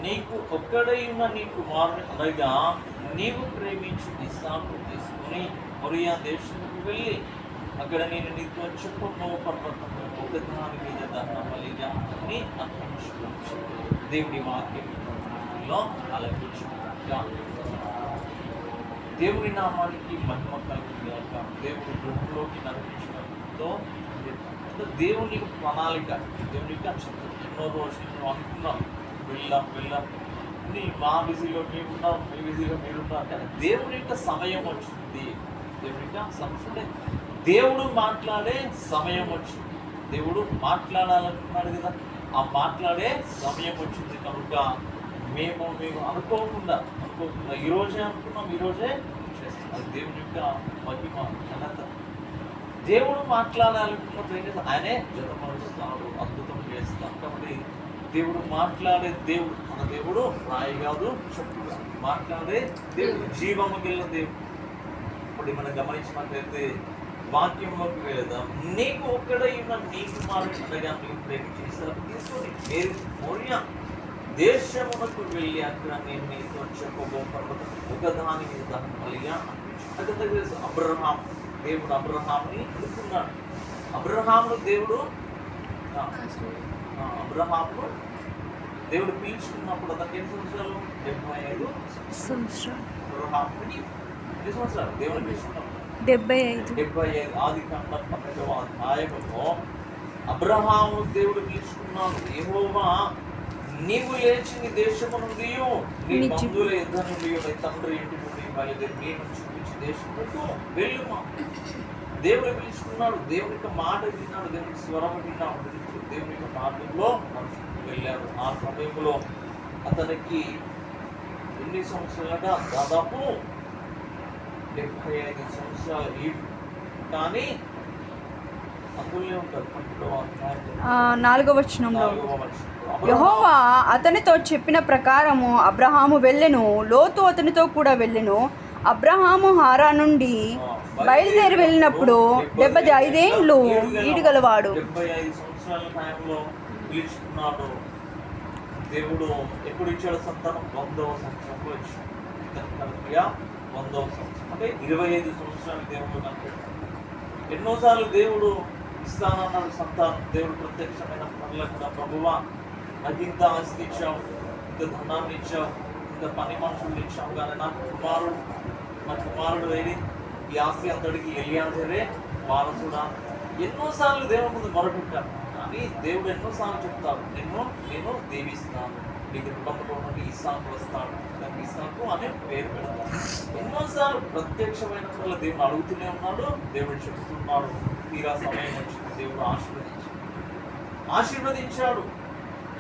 నీకు ఒక్కడై ఉన్న నీ కుమారుని అనగా నీవు ప్రేమించు ఇస్సాకు తీసుకుని మొరియా దేశానికి వెళ్ళి అక్కడ నేను నీతో చెప్పబో పర్వతంలో ఒకదాని మీద దహనబలిగా అని అర్పించుకోవచ్చు. దేవుడి వాక్యంలో ఆలకించుగా. దేవుని నామానికి మహిమ కలుగుగాక. దేవుడి గృహంలోకి నడిపించడంతో దేవుని ప్రణాళిక, దేవుని ఎన్నో రోజులు నువ్వు అనుకున్నాం వెళ్ళాం నీ మా బిజీలో మీరున్నాం, మీ బిజీలో మీరున్నాం, కానీ దేవుని యొక్క సమయం వచ్చింది. దేవుని యొక్క సమయం, దేవుడు మాట్లాడే సమయం వచ్చింది. దేవుడు మాట్లాడాలనుకున్నాడు కదా, ఆ మాట్లాడే సమయం వచ్చింది కనుక మేము అనుకోకుండా ఈరోజే అనుకున్నాం, ఈరోజే చేస్తాం. అది దేవుని యొక్క మహిమ ఘనత. దేవుడు మాట్లాడాలనుకున్నప్పుడు ఏం చేస్తాం, ఆయనే జతపరుస్తాడు, అద్భుతం చేస్తాం. కాబట్టి దేవుడు మాట్లాడే దేవుడు, మన దేవుడు రాయి కాదు చెప్పు మాట్లాడే దేవుడు, జీవము గల దేవుడు. ఇప్పుడు మనం గమనించినట్లయితే వాక్యంలోకి వెళదాం. నీకు ఒక్కడై ఉన్న నీ కుమారుని అనగా నీవు ప్రేమించి తీసుకొని మీరు మొరియా దేశమునకు వెళ్ళి అక్కడ నేను నీతో చెప్పబో పర్వతం ఒకదాని మీద దహనబలిగా అనిపించు. అబ్రహాం, దేవుడు అబ్రహాంని అనుకున్నాడు. అబ్రహామును దేవుడు పిలుచుకున్నప్పుడు అతనికి ఎన్ని సంవత్సరాలు? 75 సంవత్సరాలు. అబ్రహాముని ఎన్ని సంవత్సరాలు దేవుడు పిలుచుకున్నప్పుడు? 75. ఆదికాండం 12వ అధ్యాయంలో అబ్రహాము దేవుడు పిలుచుకున్నాడు. యెహోవా నీవు లేచి నీ దేశము నుండి నీ బంధువుల యుద్ధ నుండి నీ తండ్రి ఇంటి నుండి బయలుదేరి నేను చూపించి దేశముకు వెళ్ళుమా. దేవుడు పిలుచుకున్నాడు. దేవుని యొక్క మాట విన్నాడు, దేవుని స్వరం విన్నాడు, దేవుని యొక్క మార్గంలో మనుషులు వెళ్ళాడు. ఆ సమయంలో అతనికి ఎన్ని సంవత్సరాలుగా? దాదాపు 75 సంవత్సరాలు. కానీ అందులోనే ఉంటారు 4వ వచనంలో యెహోవా అతనితో చెప్పిన ప్రకారము అబ్రహాము వెళ్ళెను, లోతు అతనితో కూడా వెళ్ళెను. అబ్రహాము హారా నుండి బయలుదేరి వెళ్ళినప్పుడు 75 ఏండ్లు ఈడుగలవాడు. 75 సంవత్సరాల టైంలో పిలుచుకున్నాడు. దేవుడు ఎప్పుడు ఇచ్చాడు సంతానం? 100వ సంవత్సరంలో ఇచ్చాడు. 100వ సంవత్సరం అంటే 25 సంవత్సరాలు దేవుడు కనిపెట్టాడు. ఎన్నోసార్లు దేవుడు ఇస్తానన్నాడు సంతానం. దేవుడు ప్రత్యక్షమైన పనులకు కూడా ప్రభువా నాకు ఇంత ఆస్తి ఇచ్చావు, ఇంత ధనాన్ని ఇచ్చావు, ఇంత పని మనుషులు ఇచ్చావు, కానీ నా కుమారుడు వేడి ఈ ఆస్తి అంతటికి ఎలియాజరే వారసుడా. ఎన్నోసార్లు దేవుని ముందు మొరపెట్టాను, కానీ దేవుడు ఎన్నోసార్లు చెప్తాడు నేను దీవిస్తాను, నీకు కుటుంబంలో నుండి ఇస్సాకు వస్తాడు, దానికి ఇస్సాకు అనే పేరు పెడతాడు. ఎన్నోసార్లు ప్రత్యక్షమైన దేవుడు అడుగుతూనే ఉన్నాడు, దేవుడు చెప్తున్నాడు. తీరా సమయం వచ్చింది, దేవుడు ఆశీర్వదించాడు.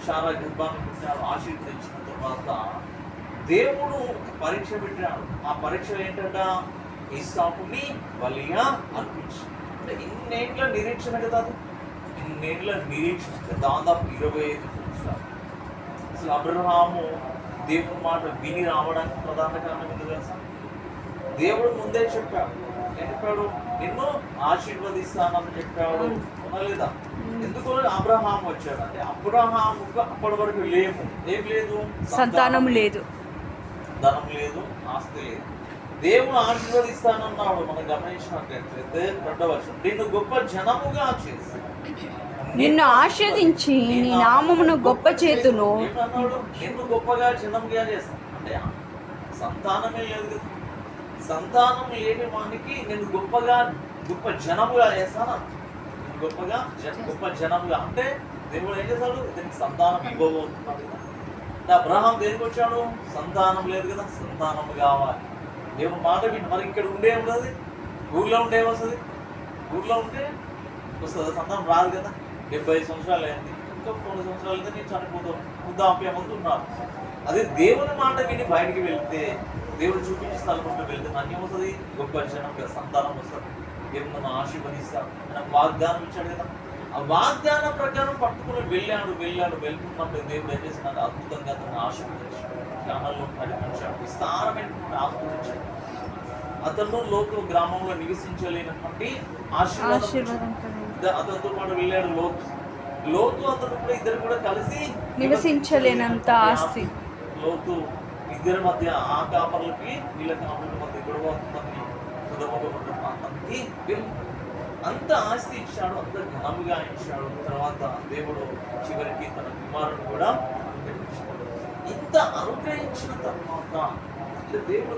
శారా గర్భాన్ని పెట్టాడు. ఆశీర్వదించిన తర్వాత దేవుడు పరీక్ష పెట్టాడు. ఆ పరీక్ష ఏంటంట? ఇస్సాకుని బలిగా అర్పించాడు. అంటే ఇన్నేళ్ల నిరీక్షణ కదా, ఇన్నేళ్ల నిరీక్షణ దాదాపు 25 సంవత్సరాలు. అసలు అబ్రహాము దేవుని మాట విని రావడానికి ప్రధాన కారణం ఎందుకు తెలుసా? దేవుడు ముందే చెప్పాడు. ఏం చెప్పాడు? నిన్ను ఆశీర్వదిస్తానని చెప్పాడు. లేదా ఎందుకు అబ్రహాం వచ్చాడు అంటే అబ్రహాముకు అప్పటి వరకు లేము, ఏం లేదు, సంతానం లేదు, ధనం లేదు, ఆస్తి లేదు. దేవుడు ఆశీర్వదిస్తానన్నాడు. మనం గమనించినట్లయితే 2వ వచనం, నిన్ను గొప్ప జనముగా చేసి నిన్ను ఆశీర్వదించి నీ నామమును గొప్ప చేతును. ఏమన్నాడు? నిన్ను గొప్పగా జనముగా చేస్తాను అంటే సంతానమే లేదు కదా. సంతానం లేని వానికి నేను గొప్ప జనముగా చేస్తాను. గొప్ప జనముగా అంటే దేవుడు ఏం చేశాడు? దీనికి సంతానం ఇవ్వబోతున్నాడు కదా. అబ్రహాం దేనికి వచ్చాడు? సంతానం లేదు కదా, సంతానం కావాలి. దేవుడు మాట విని మరి ఇక్కడ ఉండే ఉంటుంది, ఊర్లో ఉండే వస్తుంది, ఊర్లో ఉంటే వస్తుంది, సంతానం రాదు కదా. 70 సంవత్సరాలు అయింది, ఇంకా 3 సంవత్సరాలు అయితే నేను చనిపోతాను, వృద్ధాప్యమంతా ఉన్నారు. అదే దేవుని మాట విని బయటికి వెళ్తే, దేవుడు చూపించి స్థలంలో వెళ్తే నాకేమవుతుంది? గొప్ప జనం సంతానం వస్తుంది, దేవుడు నన్ను ఆశీర్వదిస్తాడు అని వాగ్దానం ఇచ్చాడు కదా. ఆ వాగ్దానం ప్రకారం పట్టుకుని వెళ్ళాడు. వెళ్తున్నప్పుడు దేవుడు ఏం చేసినాడు? అద్భుతంగా అతను ఆశీర్వదించాడు, గ్రామాల్లో నడిపించాడు, విస్తారమైనటువంటి ఆశీర్వదించాడు. అతను లోతు గ్రామంలో నివసించలేనటువంటి ఆశీర్వాదం అతనితో పాటు వెళ్ళాడు లోతు అతను కూడా, ఇద్దరు కూడా కలిసి నివసించలేనంత ఆస్తి. లోతు ఇద్దరి మధ్య ఆ కాపర్లకి వీళ్ళ కాపర్ల మధ్య గొడవ అవుతుందని సుధమొక ప్రాంతానికి వెళ్ళి అంత ఆస్తి ఇచ్చాడు, అంత ఘనముగా ఇచ్చాడు. తర్వాత దేవుడు చివరికి తన కుమారుడు కూడా అనుగ్రహించాడు. ఇంత అనుగ్రహించిన తర్వాత దేవుడు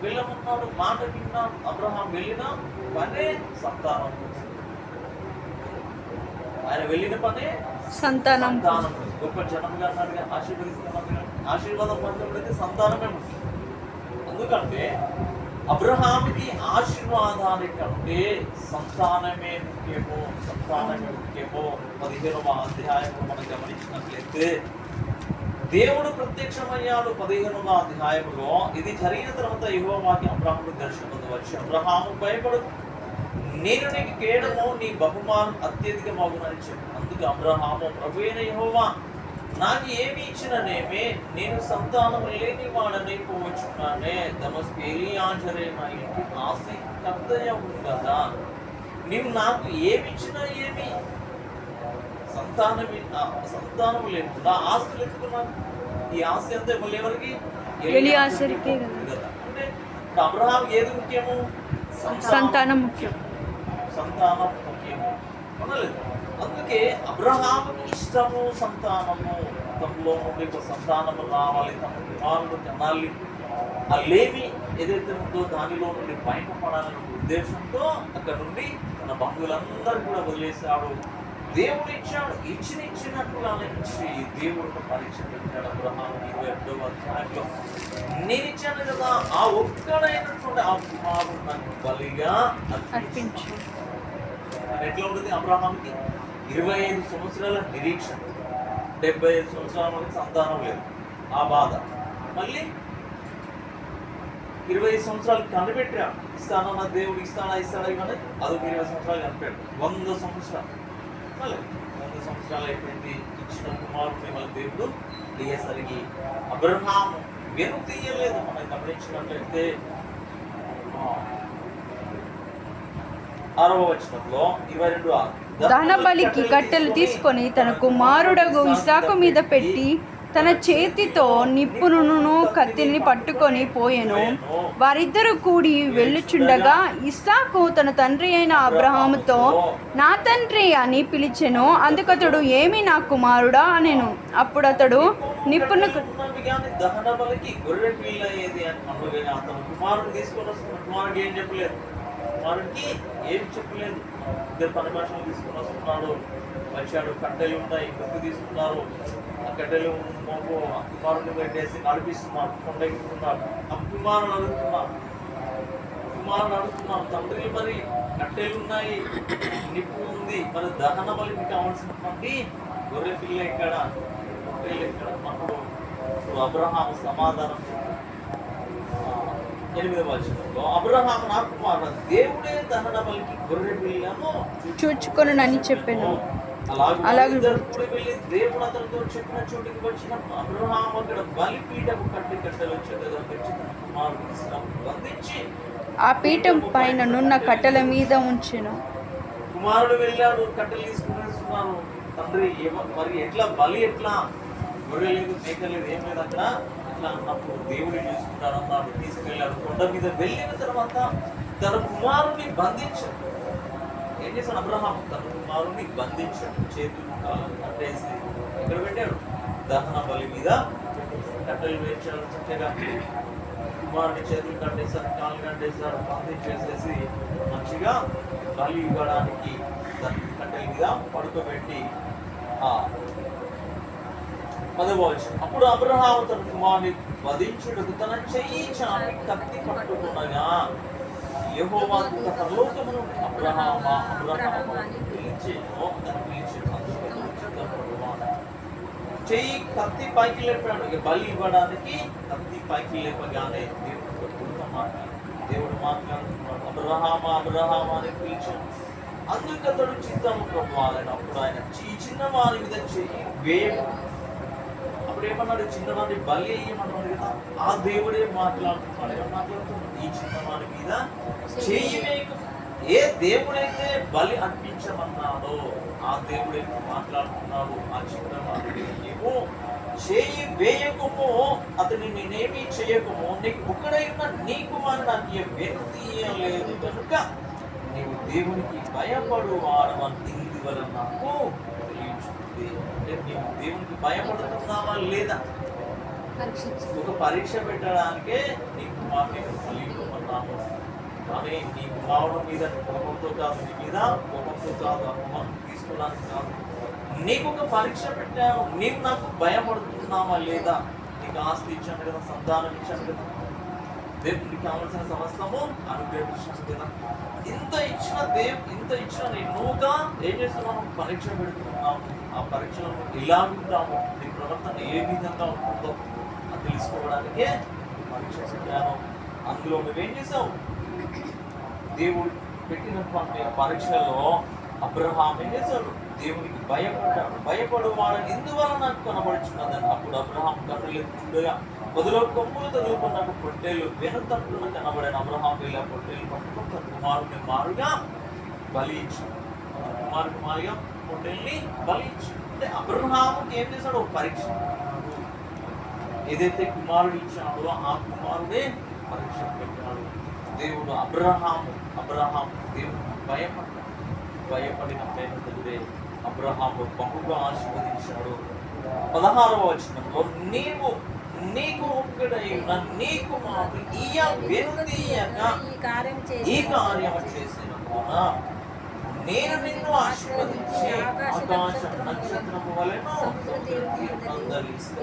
వెళ్ళమన్నాడు, మాట విన్నాడు. అబ్రహాం వెళ్ళిన పనే సంతానం. ఆయన వెళ్ళిన పనే సంతానం. గొప్ప జనంగా ఆశీర్వదిస్తామని ఆశీర్వాదం పొందకపోతే సంతానమే ముఖ్యం. ఎందుకంటే అబ్రహాముకి ఆశీర్వాదానికంటే సంతానమే ముఖ్యమో. 15వ అధ్యాయంలో మనం గమనించినట్లయితే దేవుడు ప్రత్యక్షమయ్యాడు 15వ అధ్యాయంలో. ఇది జరిగిన తర్వాత యెహోవాకి అబ్రహాముకు దర్శనం వచ్చి, అబ్రహాము భయపడు, నేను నీకు కేడము, నీ బహుమానం అత్యధికమగునని చెప్పి. అందుకు అబ్రహాము, ప్రభువైన యెహోవా, నాకు ఏమి ఇచ్చిననేమే, నేను సంతానం లేని వాడని పోవచ్చున్నానే. దమస్కు ఎలియాజరే నా ఇంటి ఆస్తి కర్తయ్య ఉంది కదా, నీవు నాకు ఏమి ఇచ్చినా ఏమి, సంతానం లేకుండా ఆస్తులు ఎత్తుకున్నాను. ఈ ఆస్తి అంతా మళ్ళీ ఎవరికి? ఎలియాజరుకే కదా. అంటే అబ్రహాం ఏది ముఖ్యము? సంతానం ముఖ్యం. సంతానం ముఖ్యము అనలేదు. అందుకే అబ్రహాముకి ఇష్టము సంతానము. తనలో నుండి ఒక సంతానము రావాలి, తన కుమారుడు కనాలి. ఆ లేమి ఏదైతే ఉందో దానిలో నుండి బయటపడాలనే ఉద్దేశంతో అక్కడ నుండి తన బంధువులందరూ కూడా వదిలేశాడు. దేవుడు ఇచ్చాడు, ఇచ్చినట్టుగానే ఇచ్చి దేవుడు పరీక్ష పెట్టాడు అబ్రహాము 22వ అధ్యాయంలో. నేను ఇచ్చాను కదా, ఆ ఒక్కడైనటువంటి ఆ కుమారుడు నాకు బలిగా అర్పించాడు. ఎట్లా ఉంటుంది అబ్రహాంకి? 25 సంవత్సరాల నిరీక్షణ, 75 సంవత్సరాల వరకు సంతానం లేదు, ఆ బాధ. మళ్ళీ 20 సంవత్సరాలు కనిపెట్టాడు, ఇస్తానన్న దేవుడు ఇస్తాడా ఇవన్నీ. అదొక 20 సంవత్సరాలు కనిపెట్టాడు. 100 సంవత్సరాలు, మళ్ళీ 100 సంవత్సరాలు అయిపోయింది. ఇచ్చిన కుమారుడిని మళ్ళీ దేవుడు అయ్యేసరికి అబ్రహాం వెను తీయలేదు. మనం గమనించినట్లయితే 6వ వచనంలో 22 దహన బలికి కట్టెలు తీసుకొని తన కుమారుడగు ఇస్సాకు మీద పెట్టి తన చేతితో నిప్పును కత్తిని పట్టుకొని పోయెను. వారిద్దరూ కూడి వెళ్ళుచుండగా ఇస్సాకు తన తండ్రి అయిన అబ్రహాముతో, నా తండ్రి అని పిలిచెను. అందుకతడు, ఏమి నా కుమారుడా అనెను. అప్పుడు అతడు నిప్పును దహన బలికి గొర్రె పిల్ల ఏది అని అతను కుమారుడు తీసుకొని వస్తున్న కుమారుడికి ఏం చెప్పలేదు. కుమారుడికి ఏం చెప్పలేదు. ఇద్దరు పని మనుషులు తీసుకుని వస్తున్నాడు. వచ్చాడు, కట్టెలు ఉన్నాయి, గుర్తు తీసుకున్నారు. ఆ కట్టెలు మోపు కుమారుడిని పెట్టేసి నడిపిస్తున్నారు, కొండ ఎక్కుతున్నారు. కుమారుడు అడుగుతున్నారు, తండ్రి మరి కట్టెలు ఉన్నాయి, నిప్పు ఉంది, మరి దహన బలికి కావాల్సినటువంటి గొర్రె పిల్ల ఎక్కడ, గొర్రెలు ఎక్కడ? అప్పుడు అబ్రహాము సమాధానం 8వ వచనంలో, అబ్రహాము నా కుమారుడు, దేవుడే దహన బలికి గొర్రె పిల్లను చూచుకొనునని చెప్పెను. అలాగే వెళ్ళి దేవుడు అతనితో చెప్పిన చోటికి వచ్చినప్పుడు అబ్రహాం అక్కడ బలిపీఠము కట్టెలు చెడ్డగా పెంచి తన కుమారుడు బంధించి ఆ పీఠం పైన నున్న కట్టెల మీద ఉంచెను. కుమారుడు వెళ్ళాడు, కట్టెలు తీసుకునేస్తున్నారు. తండ్రి మరి ఎట్లా బలి, ఎట్లా? గొర్రె లేదు, మేక లేదు, ఏం లేదు అక్కడ. అట్లా అన్నప్పుడు దేవుడు చూసుకుంటాడు అన్నాడు. తీసుకెళ్ళాడు. కొండ మీద వెళ్ళిన తర్వాత తన కుమారుడిని బంధించాడు. ఏం చేశాడు అబ్రహాం? తన కుమారుడిని బంధించాడు, చేతులు కాళ్ళు కట్టేసి ఎక్కడ పెట్టాడు? దహన బలి మీద కట్టెలు వేయించాడు. చక్కగా కుమారుని చేతులు కట్టేశాడు, కాళ్ళు కట్టేశాడు, బంధించేసేసి మంచిగా బలి ఇవ్వడానికి కట్టెల మీద పడుకోబెట్టి 10వ వచనం, అప్పుడు అబ్రహాము తన కుమారుని వధించుటకు తన చెయ్యి చాపి కత్తి పట్టుకునగా యెహోవా దూత పరలోకమును అబ్రహామా అని పిలిచెను. చెయ్యి కత్తి పైకి లేపాడు. బలి ఇవ్వడానికి కత్తి పైకి లేపగానే దేవుడు మాట్లాడుతున్నాడు. అబ్రహామా అని పిలిచాడు. అందుకతడు చిత్తము ప్రభువాలని. అప్పుడు ఆయన చిన్నవారి మీద చెయ్యి వేయము. అప్పుడు ఏమన్నాడు? చిన్నవాడిని బలి అయ్యమన్నాడు కదా. ఆ దేవుడే మాట్లాడుతున్నాడు. ఏమన్నా మాట్లాడుతున్నాడు? ఈ చిన్నవాడి మీద చెయ్యి వేయక. ఏ దేవుడైతే బలి అర్పించమన్నాడో ఆ దేవుడే మాట్లాడుతున్నాడు. ఆ చిన్నవాడిని నీవు చేయి వేయకము, అతని నేనేమి చేయకము, నీకు ఒక్కడైన నీ కుమారుడు నాకు వెనుతీయలేదు కనుక నీవు దేవునికి భయపడు వాడవని ఇది వల్ల నాకు తెలియచుంది. అంటే నీవు దేవునికి భయపడుతున్నావా లేదా? ఒక పరీక్ష పెట్టడానికే నీ కుమారుని కలిగిపోతున్నాము. కానీ నీ కుమారుడు మీద కోపంతో కాదు, నీ మీద కోపంతో కాదు, అమ్మను తీసుకోవడానికి కాదు. నీకు ఒక పరీక్ష పెట్టాను, నీవు నాకు భయపడుతున్నావా లేదా? నీకు ఆస్తి ఇచ్చాను కదా, సంతానం ఇచ్చాను కదా, దేవుడికి కావాల్సిన సమస్తము అనుగ్రహించాను కదా. ఇంత ఇచ్చిన నువ్వుగా ఏం చేస్తున్నావు? పరీక్ష పెడుతున్నావు. ఆ పరీక్షలో ఎలా ఉంటాము, నీ ప్రవర్తన ఏ విధంగా ఉంటుందో అది తెలుసుకోవడానికే పరీక్ష పెట్టాను. అందులో నువ్వేం చేసావు? దేవుడు పెట్టినటువంటి పరీక్షలో అబ్రహాం ఏం చేశాడు? దేవునికి భయపడ్డాడు. భయపడువాడు ఎందువల్ల నాకు కనబడుచున్నదని. అప్పుడు అబ్రహాం కన్నులు చూడగా మొదలో కొమ్ములు తగులుకున్నట్టు పొట్టేలు వెనుతట్టున కనబడిన అబ్రహాం వెళ్ళి ఆ పొట్టేలు పట్టుకుని తన కుమారుడిని మారుగా బలి ఇచ్చాడు. కుమారుడిని మారుగా పొట్టేల్ని బలి ఇచ్చాడు. అంటే అబ్రహాముకి ఏం చేశాడు? పరీక్ష. ఏదైతే కుమారుడు ఇచ్చాడో ఆ కుమారుడే పరీక్ష పెట్టాడు. దేవుడు అబ్రహాం దేవుడు భయపడిన ప్రేమికుడే అబ్రహాము బహుగా ఆశీర్వదించాడు. 16వ వచనంలో నీకు ఒక్కడైన నీ కుమారుడు వెనుదీయక ఈ కార్యము చేసినందున నేను నిన్ను ఆశీర్వదించి ఆకాశ నక్షత్రము వలెను అందరిస్తూ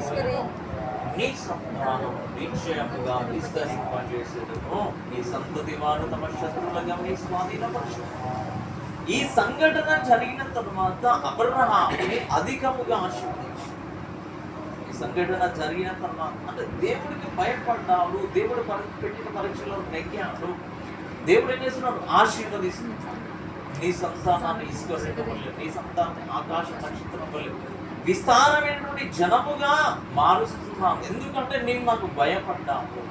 నీ సంతానం నిశ్చయముగా విస్తరింపజేసేదను. నీ సంతతి వారు తమ శత్రువులుగా నీ స్వాధీనపరచును. ఈ సంఘటన జరిగిన తరువాత అబ్రహాముని అధికముగా ఆశీర్వదించాడు. ఈ సంఘటన జరిగిన తర్వాత అంటే దేవుడికి భయపడ్డాడు, దేవుడు పెట్టిన పరీక్షలో నెగ్గాడు. దేవుడు ఏం చేస్తున్నాడు? ఆశీర్వదిస్తున్నాడు. నీ సంతానాన్ని ఇసుక వల్ల, నీ సంతానాన్ని ఆకాశ నక్షత్రం వల్ల విస్తారమైనటువంటి జనముగా మారుస్తున్నాను. ఎందుకంటే నేను నాకు భయపడ్డాను.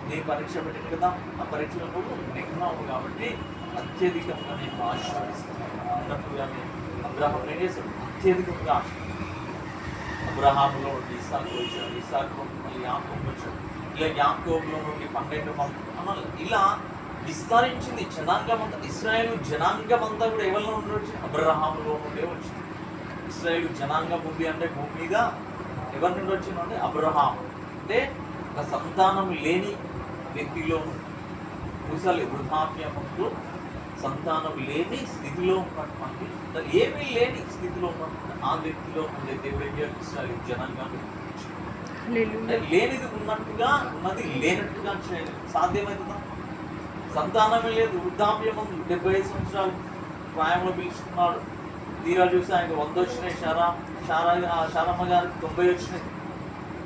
నీ పరీక్ష పెట్టిన కదా, ఆ పరీక్షలో నువ్వు నెగ్గినావు కాబట్టి అత్యధికంగా నేను ఆశీర్వదిస్తున్నాను అన్నట్టుగానే అబ్రహాం ఏం చేశాడు? అత్యధికంగా ఆశీర్వదించాడు. అబ్రహాములో నుండి ఇస్సాకు వచ్చాడు, ఇస్సాకు మళ్ళీ యాకోబు వచ్చాడు, ఇలా యాకోబులో నుండి 12 మంది అనాలి. ఇలా విస్తరించింది జనాంగం అంతా. ఇశ్రాయేలు జనాంగం అంతా కూడా ఎవరిలో ఉండొచ్చు? అబ్రహాములో నుండే వచ్చింది. ఇశ్రాయేలు జనాంగం ఉంది అంటే భూమి మీద ఎవరి నుండి వచ్చిందంటే అబ్రహాం. అంటే ఒక సంతానం లేని వ్యక్తిలో ముసలి వృద్ధాప్యములో సంతానం లేని స్థితిలో ఉన్నటువంటి, ఏమీ లేని స్థితిలో ఉన్నటువంటి ఆ వ్యక్తిలో ఉండే దేవుడు ఇశ్రాయేలు జనాంగాన్ని లేనిది ఉన్నట్టుగా, ఉన్నది లేనట్టుగా చేయలేదు. సాధ్యమవుతుందా? సంతానమే లేదు, వృద్ధాప్యం 70 సంవత్సరాలు ప్రాయంలో పిలుచుకున్నాడు. తీరా చూసి ఆయనకు 100 వచ్చినాయి, శారమ్మ గారికి 90 వచ్చినాయి.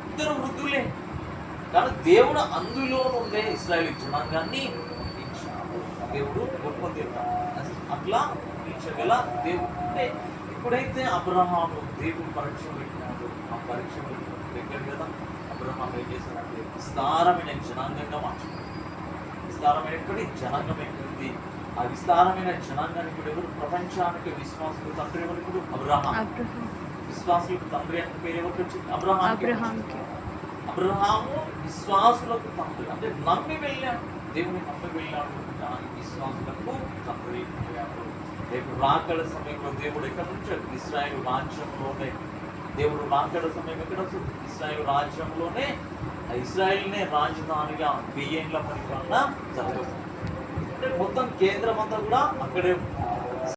ఇద్దరు వృద్ధులే. కానీ దేవుడు అందులో ఉండే ఇశ్రాయేలు జనాంగాన్ని ఇచ్చాడు. దేవుడు గొప్ప దేవుడు. అట్లా ఇచ్చగల దేవుడు. అంటే ఎప్పుడైతే అబ్రహాము దేవుడు పరీక్ష పెట్టినాడు, ఆ పరీక్ష దగ్గర కదా అబ్రహాం ఏం చేశాడంటే విస్తారమైన జనాంగంగా మార్చుకున్నాడు. విస్తారమైనటువంటి జనాంగం ఏంటి? ఆ విస్తారమైన జనాంగానికి ఇప్పుడు ఎవరు? ప్రపంచానికి విశ్వాసులకు తండ్రి ఎవరు? ఇప్పుడు అబ్రహాం. విశ్వాసులకు తండ్రి అంటే పేరు ఎవరికి వచ్చింది? అబ్రహాంకి. అబ్రహాము విశ్వాసులకు తండ్రి. అంటే నమ్మి వెళ్ళాడు, దేవుని నమ్మి వెళ్ళాడు, కానీ విశ్వాసులకు తండ్రి అయ్యాడు. రేపు రాకడ సమయంలో దేవుడు ఎక్కడి నుంచి? ఇశ్రాయేలు రాజ్యంలోనే. దేవుడు రాకడ సమయం ఎక్కడ వస్తుంది? ఇశ్రాయేలు రాజ్యంలోనే. ఆ ఇశ్రాయేల్నే రాజధానిగా 1000 ఏళ్ల పరిపాలన జరగదు. అంటే మొత్తం కేంద్రం అంతా కూడా అక్కడే